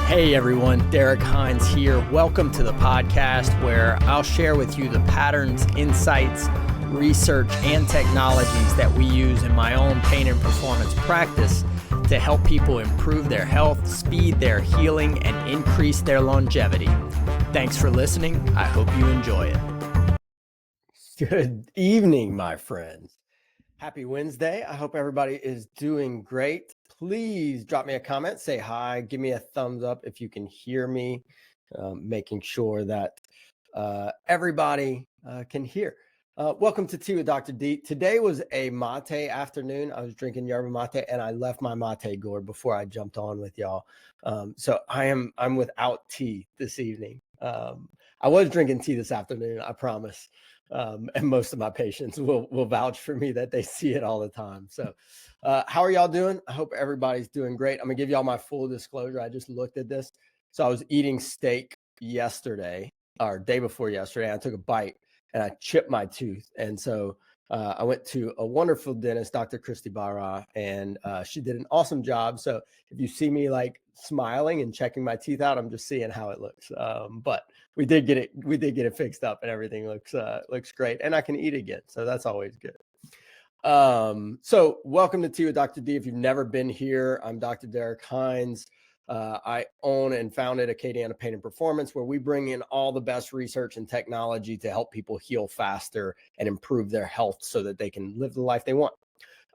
Hey everyone, Derek Hines here. Welcome to the podcast where I'll share with you the patterns, insights, research, and technologies that we use in my own pain and performance practice to help people improve their health, speed their healing, and increase their longevity. Thanks for listening. I hope you enjoy it. Good evening, my friends. Happy Wednesday. I hope everybody is doing great. Please drop me a comment, say hi, give me a thumbs up if you can hear me, making sure that everybody can hear. Welcome to Tea with Dr. D. Today was a mate afternoon. I was drinking yerba mate and I left my mate gourd before I jumped on with y'all. So I'm without tea this evening. I was drinking tea this afternoon, I promise. And most of my patients will vouch for me that they see it all the time. So how are y'all doing? I hope everybody's doing great. I'm gonna give y'all my full disclosure. I just looked at this. So I was eating steak yesterday or day before yesterday. I took a bite and I chipped my tooth. And so I went to a wonderful dentist, Dr. Christy Barra, and she did an awesome job. So if you see me like smiling and checking my teeth out, I'm just seeing how it looks. But we did get it fixed up and everything looks great, and I can eat again. So that's always good. So welcome to Tea with Dr. D. If you've never been here, I'm Dr. Derek Hines. I own and founded Acadiana Pain and Performance, where we bring in all the best research and technology to help people heal faster and improve their health so that they can live the life they want.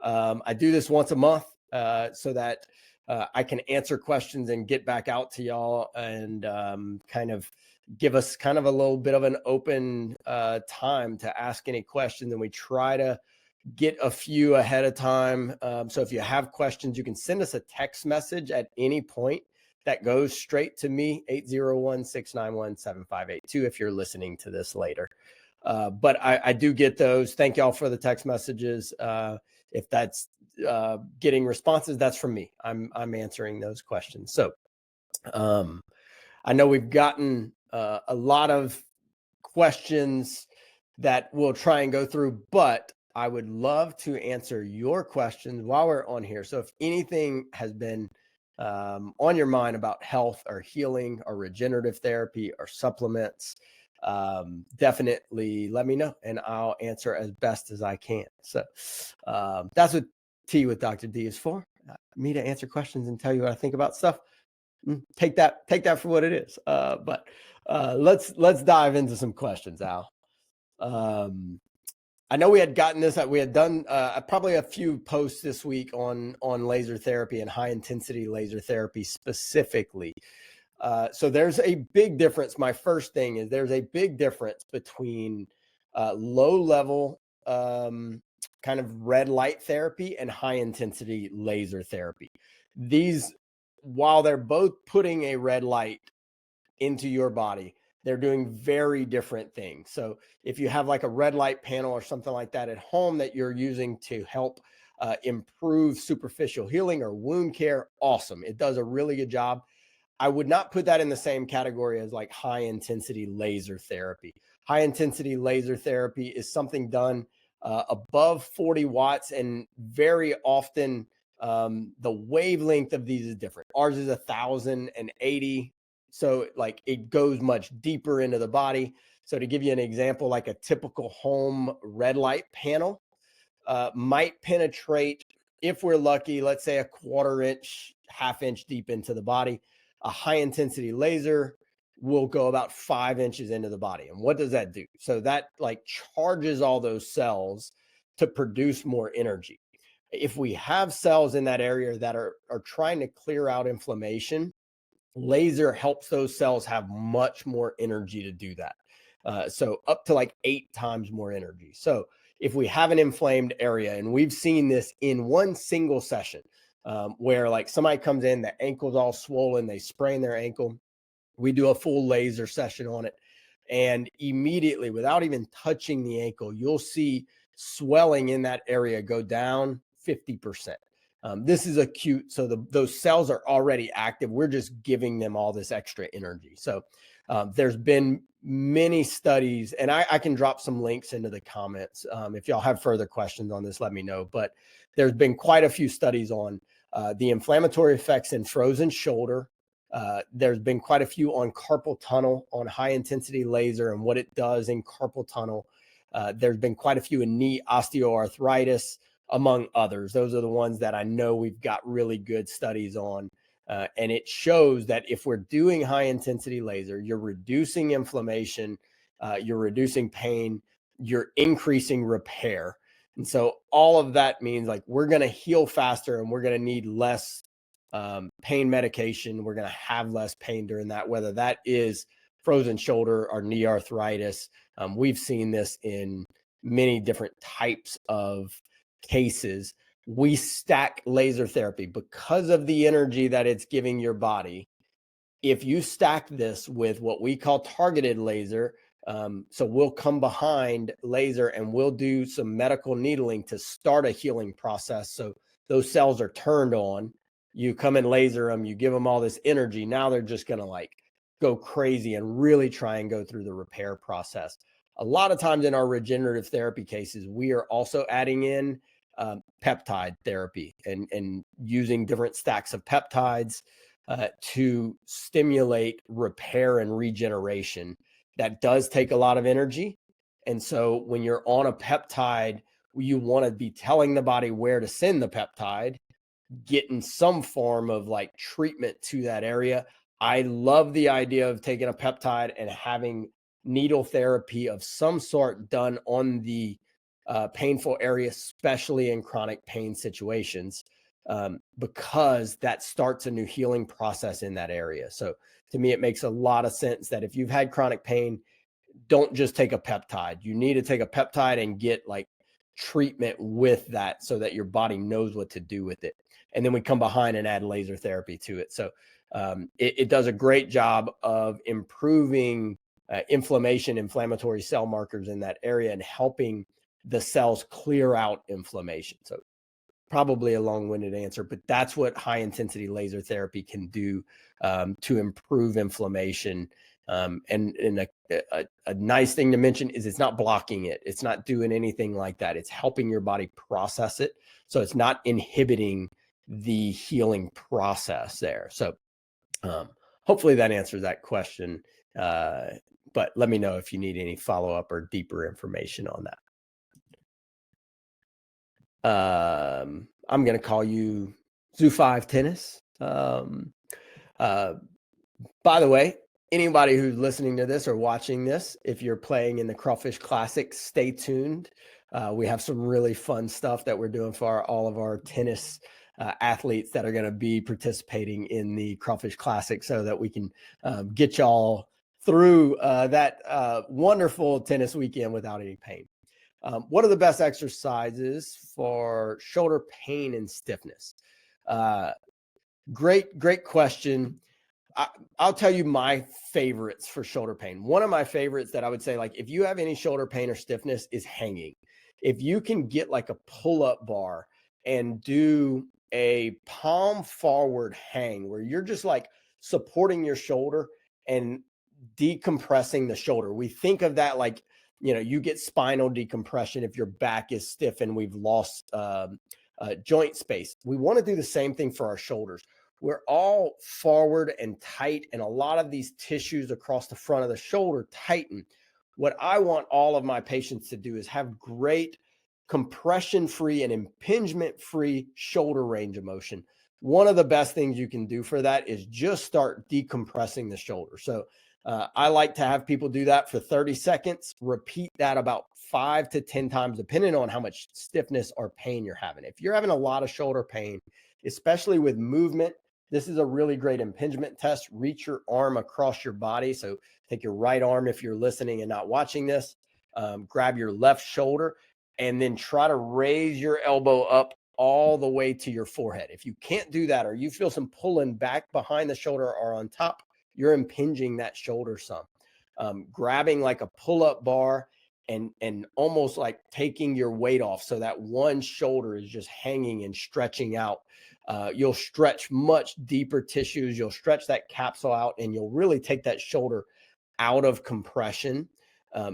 I do this once a month so that I can answer questions and get back out to y'all and kind of give us kind of a little bit of an open time to ask any questions. And we try to get a few ahead of time. So if you have questions, you can send us a text message at any point that goes straight to me, 801-691-7582, if you're listening to this later. But I do get those. Thank y'all for the text messages. If that's getting responses, that's from me. I'm answering those questions. So I know we've gotten a lot of questions that we'll try and go through, but I would love to answer your questions while we're on here. So if anything has been on your mind about health or healing or regenerative therapy or supplements, definitely let me know and I'll answer as best as I can. So that's what Tea with Dr. D is for, me to answer questions and tell you what I think about stuff. Take that for what it is. But let's dive into some questions, Al. I know we had gotten this. We had done probably a few posts this week on laser therapy and high intensity laser therapy specifically. So there's a big difference. My first thing is there's a big difference between low level kind of red light therapy and high intensity laser therapy. These, while they're both putting a red light into your body, they're doing very different things. So if you have like a red light panel or something like that at home that you're using to help improve superficial healing or wound care, awesome. It does a really good job. I would not put that in the same category as like high intensity laser therapy. High intensity laser therapy is something done above 40 watts, and very often the wavelength of these is different. Ours is 1,080. So like it goes much deeper into the body. So to give you an example, like a typical home red light panel might penetrate, if we're lucky, let's say a 1/4 inch, 1/2 inch deep into the body. A high intensity laser will go about 5 inches into the body. And what does that do? So that like charges all those cells to produce more energy. If we have cells in that area that are trying to clear out inflammation, laser helps those cells have much more energy to do that. So up to like 8 times more energy. So if we have an inflamed area, and we've seen this in one single session, where like somebody comes in, the ankle's all swollen, they sprain their ankle. We do a full laser session on it. And immediately, without even touching the ankle, you'll see swelling in that area go down 50%. This is acute, so those cells are already active. We're just giving them all this extra energy. So there's been many studies, and I can drop some links into the comments. If y'all have further questions on this, let me know. But there's been quite a few studies on the inflammatory effects in frozen shoulder, There's been quite a few on carpal tunnel, on high intensity laser and what it does in carpal tunnel. There's been quite a few in knee osteoarthritis, among others. Those are the ones that I know we've got really good studies on. And it shows that if we're doing high intensity laser, you're reducing inflammation, you're reducing pain, you're increasing repair. And so all of that means like we're going to heal faster and we're going to need less pain medication. We're going to have less pain during that, whether that is frozen shoulder or knee arthritis. We've seen this in many different types of cases. We stack laser therapy because of the energy that it's giving your body. If you stack this with what we call targeted laser, so we'll come behind laser and we'll do some medical needling to start a healing process. So those cells are turned on. You come and laser them, you give them all this energy. Now they're just going to like go crazy and really try and go through the repair process. A lot of times in our regenerative therapy cases, we are also adding in peptide therapy and using different stacks of peptides to stimulate repair and regeneration. That does take a lot of energy. And so when you're on a peptide, you want to be telling the body where to send the peptide, getting some form of like treatment to that area. I love the idea of taking a peptide and having needle therapy of some sort done on the painful area, especially in chronic pain situations, because that starts a new healing process in that area. So to me, it makes a lot of sense that if you've had chronic pain, don't just take a peptide. You need to take a peptide and get like treatment with that so that your body knows what to do with it. And then we come behind and add laser therapy to it. So it does a great job of improving inflammatory cell markers in that area and helping the cells clear out inflammation. So probably a long-winded answer, but that's what high intensity laser therapy can do to improve inflammation. And a nice thing to mention is it's not blocking it. It's not doing anything like that. It's helping your body process it. So it's not inhibiting the healing process there. So hopefully that answers that question. But let me know if you need any follow-up or deeper information on that. I'm going to call you Zoo 5 Tennis. By the way, anybody who's listening to this or watching this, if you're playing in the Crawfish Classic, stay tuned. We have some really fun stuff that we're doing for all of our tennis athletes that are going to be participating in the Crawfish Classic so that we can get y'all through that wonderful tennis weekend without any pain. What are the best exercises for shoulder pain and stiffness? Great question. I'll tell you my favorites for shoulder pain. One of my favorites that I would say, like, if you have any shoulder pain or stiffness, is hanging. If you can get like a pull-up bar and do a palm forward hang where you're just like supporting your shoulder and decompressing the shoulder. We think of that like, you know, you get spinal decompression if your back is stiff and we've lost joint space. We want to do the same thing for our shoulders. We're all forward and tight, and a lot of these tissues across the front of the shoulder tighten. What I want all of my patients to do is have great compression-free and impingement-free shoulder range of motion. One of the best things you can do for that is just start decompressing the shoulder. So I like to have people do that for 30 seconds. Repeat that about 5 to 10 times, depending on how much stiffness or pain you're having. If you're having a lot of shoulder pain, especially with movement, this is a really great impingement test. Reach your arm across your body. So take your right arm if you're listening and not watching this. Grab your left shoulder and then try to raise your elbow up all the way to your forehead. If you can't do that, or you feel some pulling back behind the shoulder or on top, you're impinging that shoulder some. Grabbing like a pull-up bar and almost like taking your weight off so that one shoulder is just hanging and stretching out. You'll stretch much deeper tissues. You'll stretch that capsule out, and you'll really take that shoulder out of compression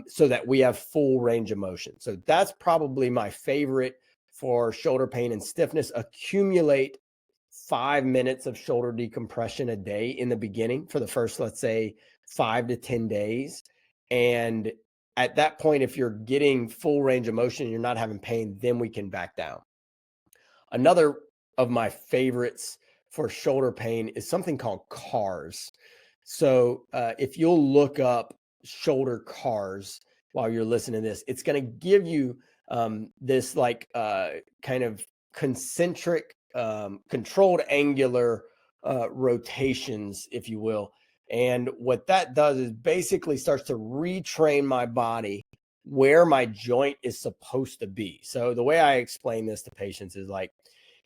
so that we have full range of motion. So that's probably my favorite for shoulder pain and stiffness. Accumulate 5 minutes of shoulder decompression a day in the beginning for the first, let's say, 5 to 10 days. And at that point, if you're getting full range of motion and you're not having pain, then we can back down. Another of my favorites for shoulder pain is something called CARS. So if you'll look up shoulder CARS while you're listening to this, it's going to give you this like kind of concentric, controlled angular rotations, if you will. And what that does is basically starts to retrain my body where my joint is supposed to be. So the way I explain this to patients is like,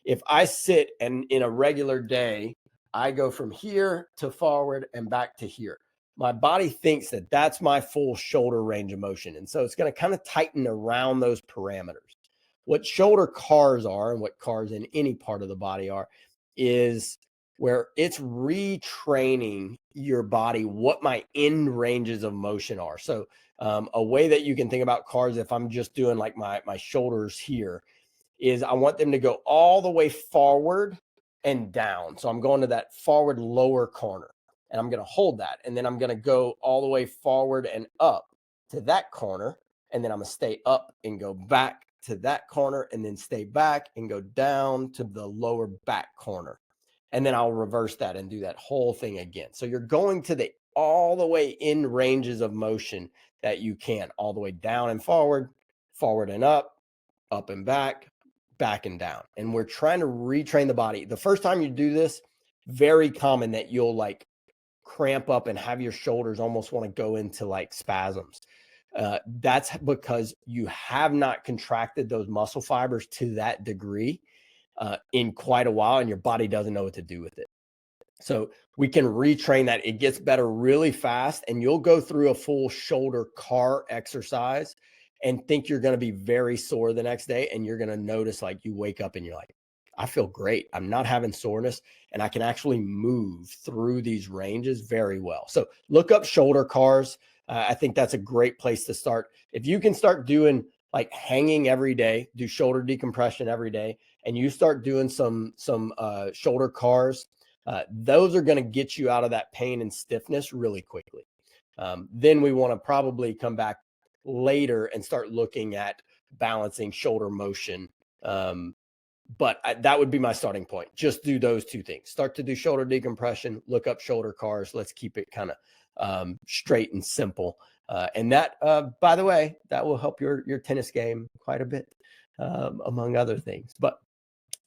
if I sit and in a regular day, I go from here to forward and back to here, my body thinks that that's my full shoulder range of motion. And so it's going to kind of tighten around those parameters. What shoulder CARS are and what CARS in any part of the body are is where it's retraining your body what my end ranges of motion are. So a way that you can think about CARS, if I'm just doing like my shoulders here, is I want them to go all the way forward and down. So I'm going to that forward lower corner and I'm going to hold that. And then I'm going to go all the way forward and up to that corner. And then I'm going to stay up and go back to that corner and then stay back and go down to the lower back corner. And then I'll reverse that and do that whole thing again. So you're going to the all the way in ranges of motion that you can, all the way down and forward and up and back and down. And we're trying to retrain the body. The first time you do this, very common that you'll like cramp up and have your shoulders almost want to go into like spasms. That's because you have not contracted those muscle fibers to that degree in quite a while, and your body doesn't know what to do with it. So we can retrain that. It gets better really fast, and you'll go through a full shoulder CAR exercise and think you're going to be very sore the next day. And you're going to notice like you wake up and you're like, I feel great. I'm not having soreness and I can actually move through these ranges very well. So look up shoulder CARS. I think that's a great place to start. If you can start doing like hanging every day, do shoulder decompression every day, and you start doing some shoulder CARS, those are going to get you out of that pain and stiffness really quickly. Then we want to probably come back later and start looking at balancing shoulder motion. But that would be my starting point. Just do those two things. Start to do shoulder decompression, look up shoulder CARS. Let's keep it kind of straight and simple. And that, by the way, that will help your tennis game quite a bit, among other things. But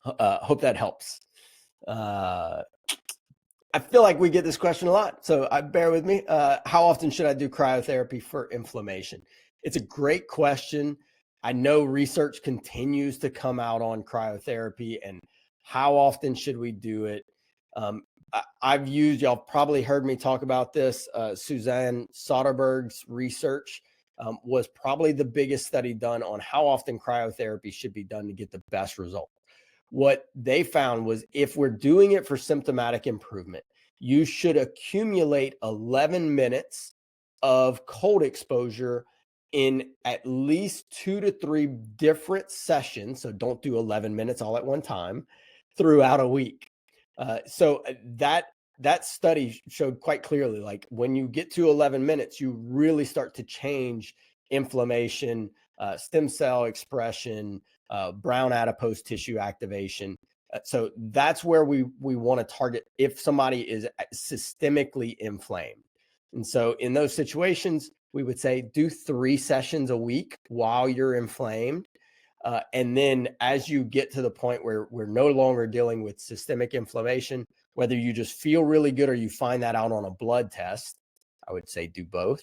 hope that helps. I feel like we get this question a lot, so bear with me. How often should I do cryotherapy for inflammation? It's a great question. I know research continues to come out on cryotherapy and how often should we do it. I've used, y'all probably heard me talk about this, Suzanne Soderberg's research was probably the biggest study done on how often cryotherapy should be done to get the best result. What they found was if we're doing it for symptomatic improvement, you should accumulate 11 minutes of cold exposure in at least 2 to 3 different sessions. So don't do 11 minutes all at one time throughout a week. So that study showed quite clearly, like when you get to 11 minutes, you really start to change inflammation, stem cell expression, brown adipose tissue activation. So that's where we want to target if somebody is systemically inflamed. And so in those situations, we would say do 3 sessions a week while you're inflamed. And then as you get to the point where we're no longer dealing with systemic inflammation, whether you just feel really good or you find that out on a blood test, I would say do both.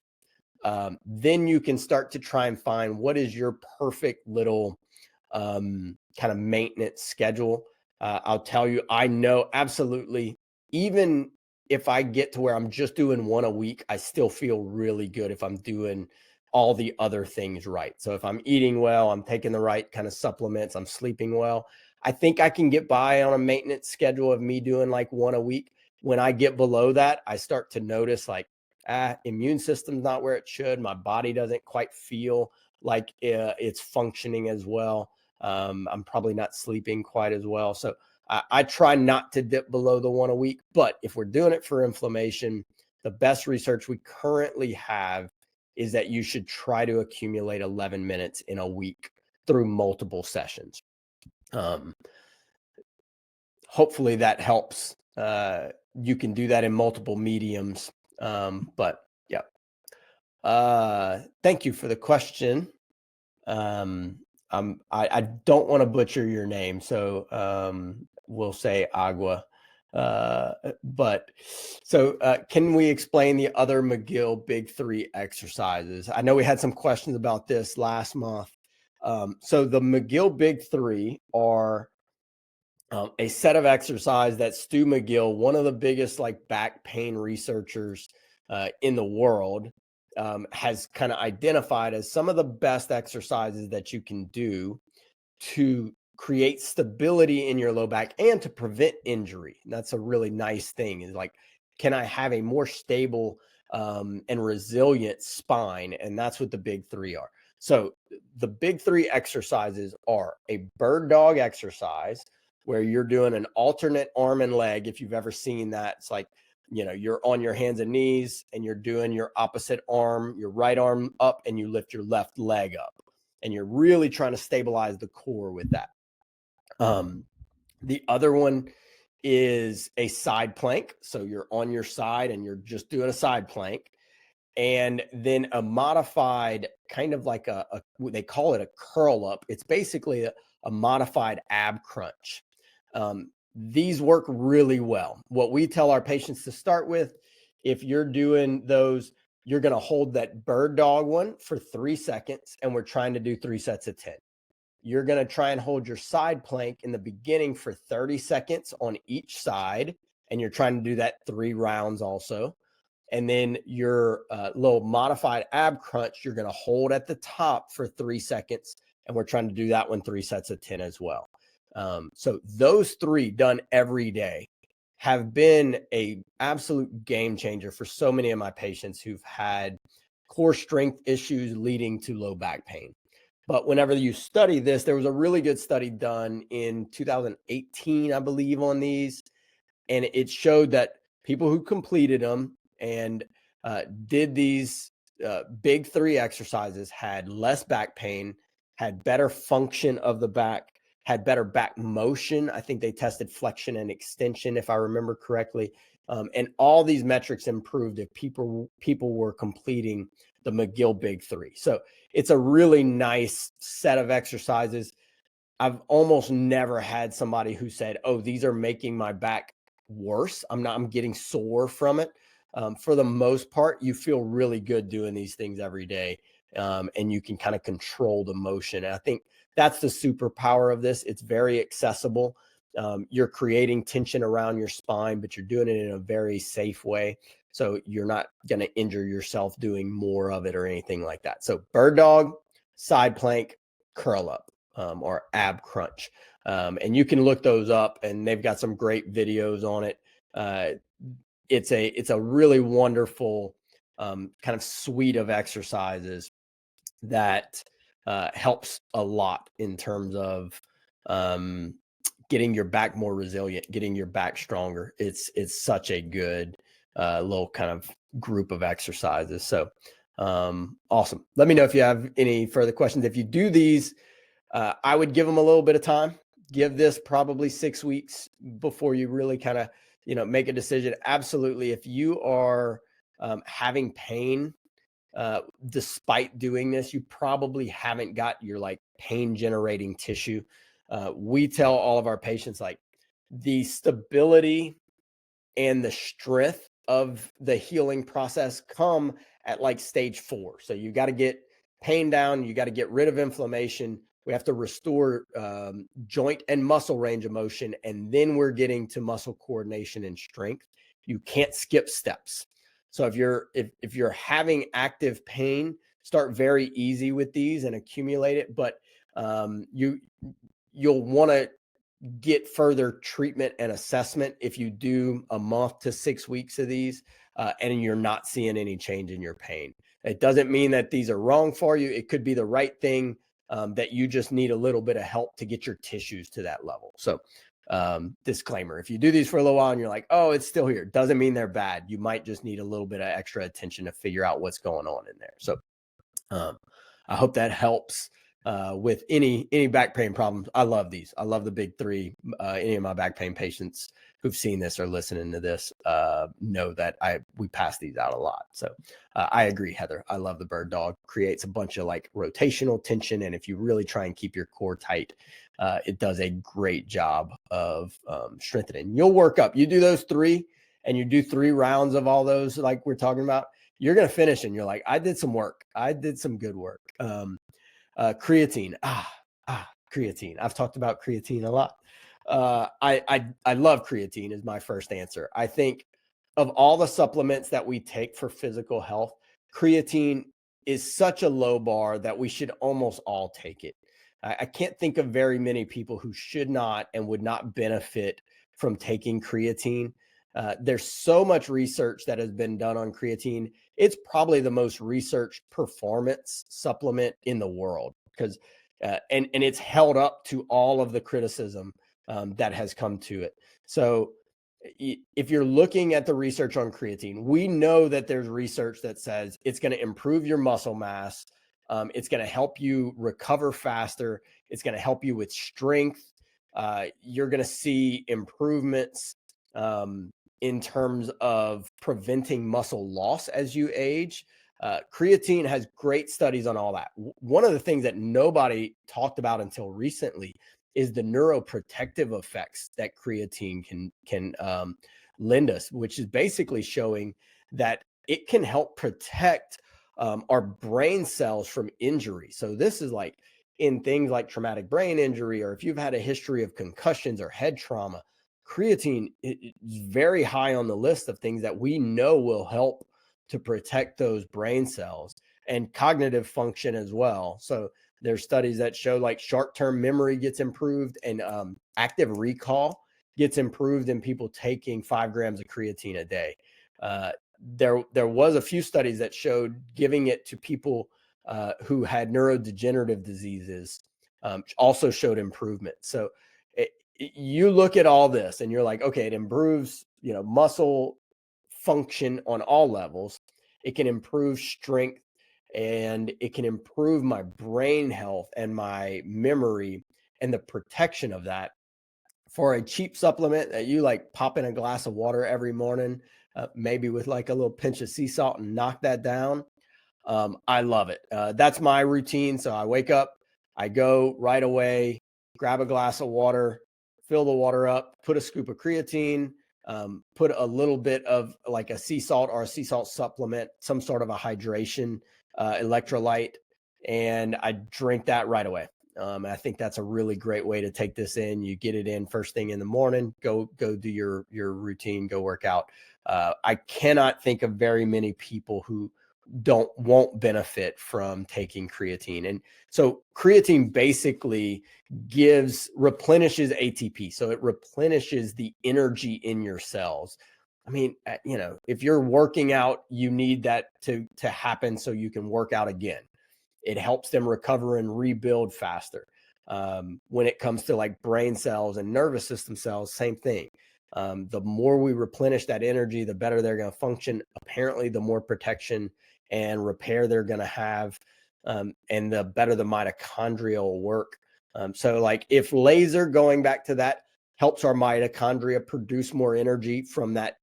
Then you can start to try and find what is your perfect little kind of maintenance schedule. I'll tell you, I know absolutely, even if I get to where I'm just doing 1 a week, I still feel really good if I'm doing all the other things right. So if I'm eating well, I'm taking the right kind of supplements, I'm sleeping well, I think I can get by on a maintenance schedule of me doing like 1 a week. When I get below that, I start to notice like, immune system's not where it should. My body doesn't quite feel like it's functioning as well. I'm probably not sleeping quite as well. So I try not to dip below the 1 a week, but if we're doing it for inflammation, the best research we currently have is that you should try to accumulate 11 minutes in a week through multiple sessions. Hopefully that helps. You can do that in multiple mediums. But yeah. Thank you for the question. I don't want to butcher your name, so we'll say Agua. But so can we explain the other McGill Big 3 exercises? I know we had some questions about this last month. So the McGill Big 3 are a set of exercise that Stu McGill, one of the biggest like back pain researchers in the world, has kind of identified as some of the best exercises that you can do to create stability in your low back and to prevent injury. And that's a really nice thing, is like, can I have a more stable and resilient spine? And that's what the Big 3 are. So the Big 3 exercises are a bird dog exercise, where you're doing an alternate arm and leg. If you've ever seen that, it's like, you're on your hands and knees and you're doing your opposite arm, your right arm up, and you lift your left leg up. And you're really trying to stabilize the core with that. The other one is a side plank. So you're on your side and you're just doing a side plank. And then a modified kind of like they call it a curl up. It's basically a modified ab crunch. These work really well. What we tell our patients to start with, if you're doing those, you're going to hold that bird dog one for 3 seconds, and we're trying to do 3 sets of 10. You're going to try and hold your side plank in the beginning for 30 seconds on each side, and you're trying to do that 3 rounds also. And then your little modified ab crunch, you're going to hold at the top for 3 seconds, and we're trying to do that one 3 sets of 10 as well. So those 3 done every day have been a absolute game changer for so many of my patients who've had core strength issues leading to low back pain. But whenever you study this, there was a really good study done in 2018, I believe, on these. And it showed that people who completed them and did these Big 3 exercises had less back pain, had better function of the back, had better back motion. I think they tested flexion and extension, if I remember correctly. And all these metrics improved if people were completing the McGill Big 3. So it's a really nice set of exercises. I've almost never had somebody who said, oh, these are making my back worse. I'm getting sore from it. For the most part, you feel really good doing these things every day. And you can kind of control the motion. And I think that's the superpower of this. It's very accessible. You're creating tension around your spine, but you're doing it in a very safe way. So you're not going to injure yourself doing more of it or anything like that. So bird dog, side plank, curl up, or ab crunch. And you can look those up, and they've got some great videos on it. It's a really wonderful kind of suite of exercises that helps a lot in terms of getting your back more resilient, getting your back stronger. It's such a good little kind of group of exercises. So awesome. Let me know if you have any further questions. If you do these, I would give them a little bit of time. Give this probably 6 weeks before you really kind of, make a decision. Absolutely. If you are having pain, despite doing this, you probably haven't got your like pain generating tissue. We tell all of our patients, like, the stability and the strength of the healing process come at like stage 4. So you got to get pain down. You got to get rid of inflammation. We have to restore joint and muscle range of motion. And then we're getting to muscle coordination and strength. You can't skip steps. So if you're having active pain, start very easy with these and accumulate it. But you'll want to get further treatment and assessment if you do a month to 6 weeks of these and you're not seeing any change in your pain. It doesn't mean that these are wrong for you. It could be the right thing, that you just need a little bit of help to get your tissues to that level. So disclaimer. If you do these for a little while and you're like, oh, it's still here, doesn't mean they're bad. You might just need a little bit of extra attention to figure out what's going on in there. So I hope that helps with any back pain problems. I love these. I love the big three. Any of my back pain patients who've seen this or listening to this know that we pass these out a lot. So I agree, Heather. I love the bird dog. Creates a bunch of like rotational tension, and if you really try and keep your core tight, it does a great job of strengthening. You'll work up. You do those three, and you do 3 rounds of all those, like we're talking about. You're going to finish and you're like, I did some work. I did some good work. Creatine. Creatine. I've talked about creatine a lot. I love creatine is my first answer. I think of all the supplements that we take for physical health, creatine is such a low bar that we should almost all take it. I can't think of very many people who should not and would not benefit from taking creatine. There's so much research that has been done on creatine. It's probably the most researched performance supplement in the world because, and it's held up to all of the criticism that has come to it. So if you're looking at the research on creatine, we know that there's research that says it's going to improve your muscle mass. It's going to help you recover faster. It's going to help you with strength. You're going to see improvements in terms of preventing muscle loss as you age. Creatine has great studies on all that. One of the things that nobody talked about until recently is the neuroprotective effects that creatine can lend us, which is basically showing that it can help protect our brain cells from injury. So this is like in things like traumatic brain injury, or if you've had a history of concussions or head trauma, creatine is very high on the list of things that we know will help to protect those brain cells and cognitive function as well. So there's studies that show like short-term memory gets improved and active recall gets improved in people taking 5 grams of creatine a day. There was a few studies that showed giving it to people who had neurodegenerative diseases also showed improvement. So you look at all this and you're like, okay, it improves, muscle function on all levels. It can improve strength and it can improve my brain health and my memory and the protection of that for a cheap supplement that you like pop in a glass of water every morning, maybe with like a little pinch of sea salt and knock that down. I love it. That's my routine. So I wake up, I go right away, grab a glass of water, fill the water up, put a scoop of creatine, put a little bit of like a sea salt or a sea salt supplement, some sort of a hydration electrolyte, and I drink that right away. I think that's a really great way to take this in. You get it in first thing in the morning, go do your routine, go work out. I cannot think of very many people who won't benefit from taking creatine. And so creatine basically replenishes ATP. So it replenishes the energy in your cells. I mean, if you're working out, you need that to happen so you can work out again. It helps them recover and rebuild faster. When it comes to like brain cells and nervous system cells, same thing. The more we replenish that energy, the better they're going to function. Apparently, the more protection and repair they're going to have, and the better the mitochondria will work. So like if laser, going back to that, helps our mitochondria produce more energy from that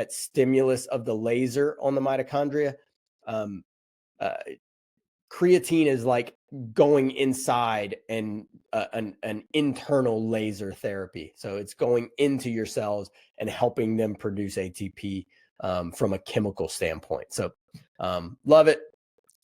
stimulus of the laser on the mitochondria, creatine is like going inside and an internal laser therapy. So it's going into your cells and helping them produce ATP from a chemical standpoint. So love it.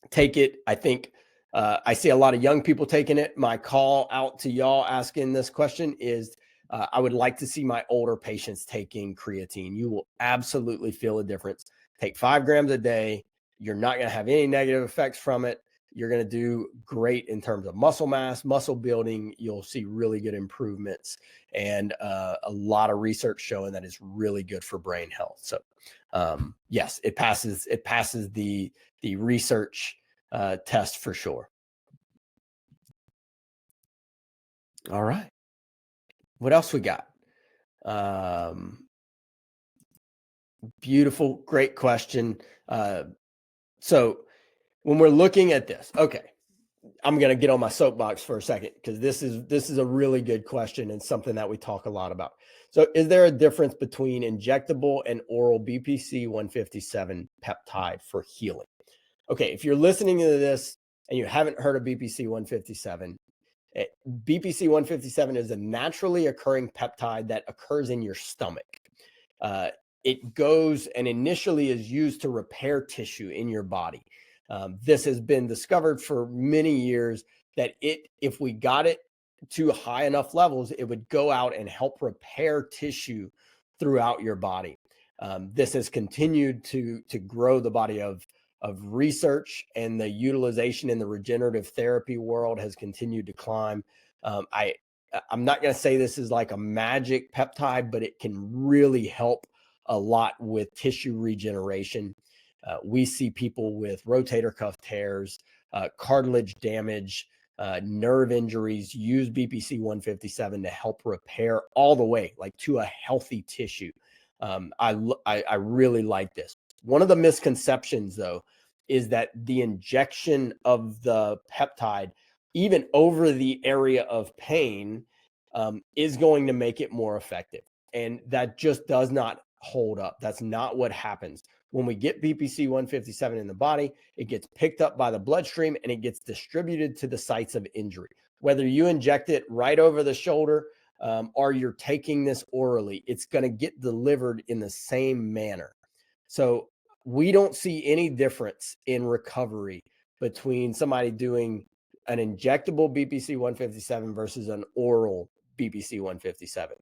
Take it. I think I see a lot of young people taking it. My call out to y'all asking this question is I would like to see my older patients taking creatine. You will absolutely feel a difference. Take 5 grams a day. You're not going to have any negative effects from it. You're going to do great in terms of muscle mass, muscle building. You'll see really good improvements and a lot of research showing that it's really good for brain health. So yes, it passes the research test for sure. All right. What else we got? Beautiful, great question. So when we're looking at this, okay, I'm going to get on my soapbox for a second because this is a really good question and something that we talk a lot about. So is there a difference between injectable and oral BPC 157 peptide for healing? Okay, if you're listening to this and you haven't heard of BPC 157, BPC 157 is a naturally occurring peptide that occurs in your stomach. It goes and initially is used to repair tissue in your body. This has been discovered for many years that if we got it to high enough levels, it would go out and help repair tissue throughout your body. This has continued to grow the body of research, and the utilization in the regenerative therapy world has continued to climb. I'm not going to say this is like a magic peptide, but it can really help a lot with tissue regeneration. We see people with rotator cuff tears, cartilage damage, nerve injuries use BPC 157 to help repair all the way like to a healthy tissue. I really like this. One of the misconceptions, though, is that the injection of the peptide, even over the area of pain, is going to make it more effective. And that just does not hold up. That's not what happens. When we get BPC 157 in the body, it gets picked up by the bloodstream and it gets distributed to the sites of injury. Whether you inject it right over the shoulder or you're taking this orally, it's going to get delivered in the same manner. So we don't see any difference in recovery between somebody doing an injectable BPC 157 versus an oral BPC 157.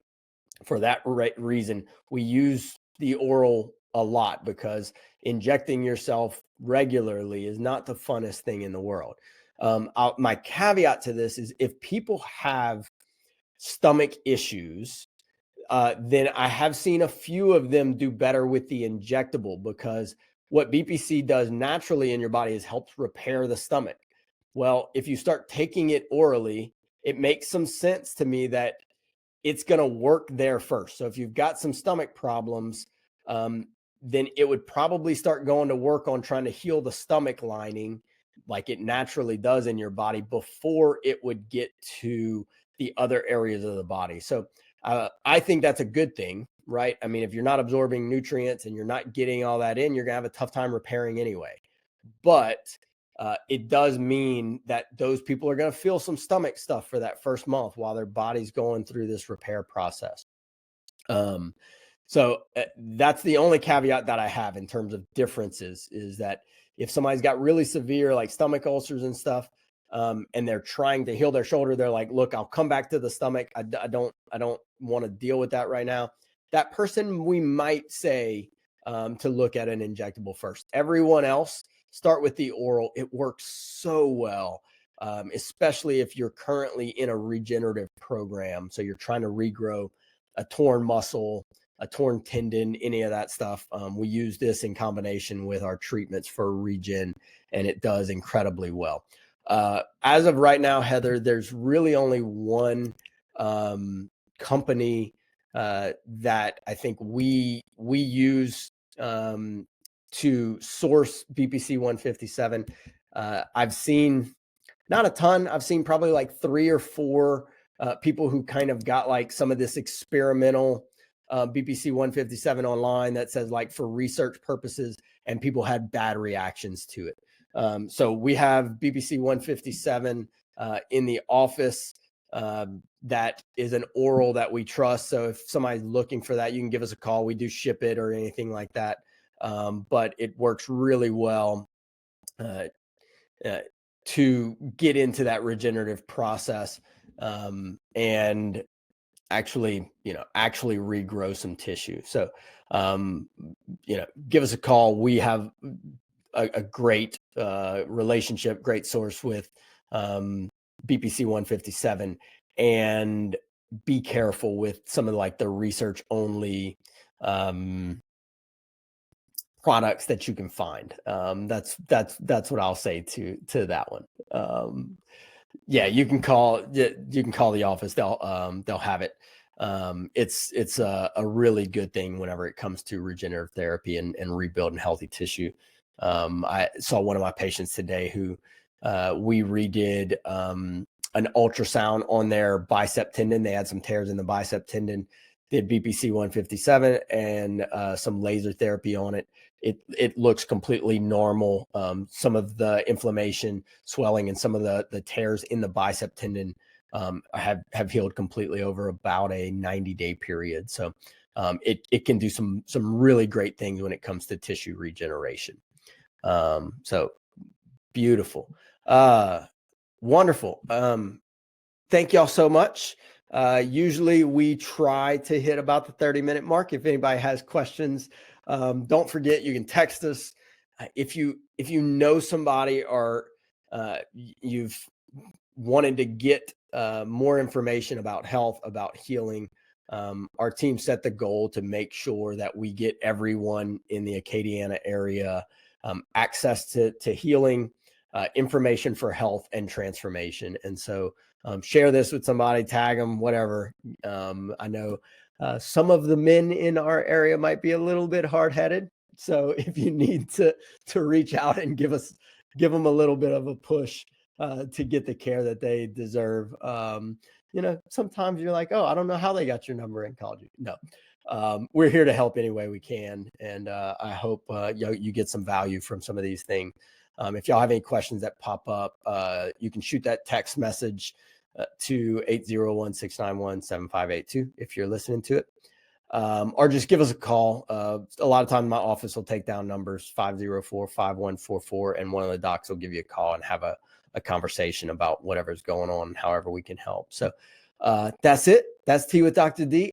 For that reason, we use the oral a lot because injecting yourself regularly is not the funnest thing in the world. My caveat to this is if people have stomach issues, then I have seen a few of them do better with the injectable, because what BPC does naturally in your body is helps repair the stomach. Well, if you start taking it orally, it makes some sense to me that it's going to work there first. So if you've got some stomach problems, then it would probably start going to work on trying to heal the stomach lining like it naturally does in your body before it would get to the other areas of the body. So I think that's a good thing, right? I mean, if you're not absorbing nutrients and you're not getting all that in, you're going to have a tough time repairing anyway. But it does mean that those people are going to feel some stomach stuff for that first month while their body's going through this repair process. So that's the only caveat that I have in terms of differences, is that if somebody's got really severe like stomach ulcers and stuff, and they're trying to heal their shoulder, they're like, look, I'll come back to the stomach. I don't want to deal with that right now. That person, we might say to look at an injectable first. Everyone else, start with the oral. It works so well, especially if you're currently in a regenerative program. So you're trying to regrow a torn muscle, a torn tendon, any of that stuff. We use this in combination with our treatments for regen, and it does incredibly well. As of right now, Heather, there's really only one company that I think we use to source BPC 157. I've seen not a ton. I've seen probably like 3 or 4 people who kind of got like some of this experimental BPC 157 online that says like for research purposes, and people had bad reactions to it. So we have BPC 157 in the office that is an oral that we trust. So if somebody's looking for that, you can give us a call. We do ship it or anything like that. But it works really well to get into that regenerative process and actually regrow some tissue. So, give us a call. We have a great relationship, great source with BPC 157, and be careful with some of like the research only products that you can find. That's what I'll say to that one. Yeah, you can call the office. They'll have it. It's a really good thing whenever it comes to regenerative therapy and rebuilding healthy tissue. I saw one of my patients today who we redid an ultrasound on their bicep tendon. They had some tears in the bicep tendon, did BPC 157 and some laser therapy on it. It looks completely normal. Some of the inflammation, swelling, and some of the tears in the bicep tendon have healed completely over about a 90-day period. So it can do some really great things when it comes to tissue regeneration. So beautiful. Wonderful. Thank y'all so much. Usually we try to hit about the 30-minute mark. If anybody has questions, don't forget, you can text us. If you know somebody or you've wanted to get more information about health, about healing, our team set the goal to make sure that we get everyone in the Acadiana area access to healing, information for health and transformation. And so share this with somebody, tag them, whatever. I know some of the men in our area might be a little bit hard-headed. So if you need to reach out and give them a little bit of a push to get the care that they deserve. Sometimes you're like, oh, I don't know how they got your number and called you. No, we're here to help any way we can. And I hope you get some value from some of these things. If y'all have any questions that pop up, you can shoot that text message to 801-691-7582 if you're listening to it. Or just give us a call. A lot of times my office will take down numbers 504-5144, and one of the docs will give you a call and have a conversation about whatever's going on, however we can help. So that's it. That's Tea with Dr. D.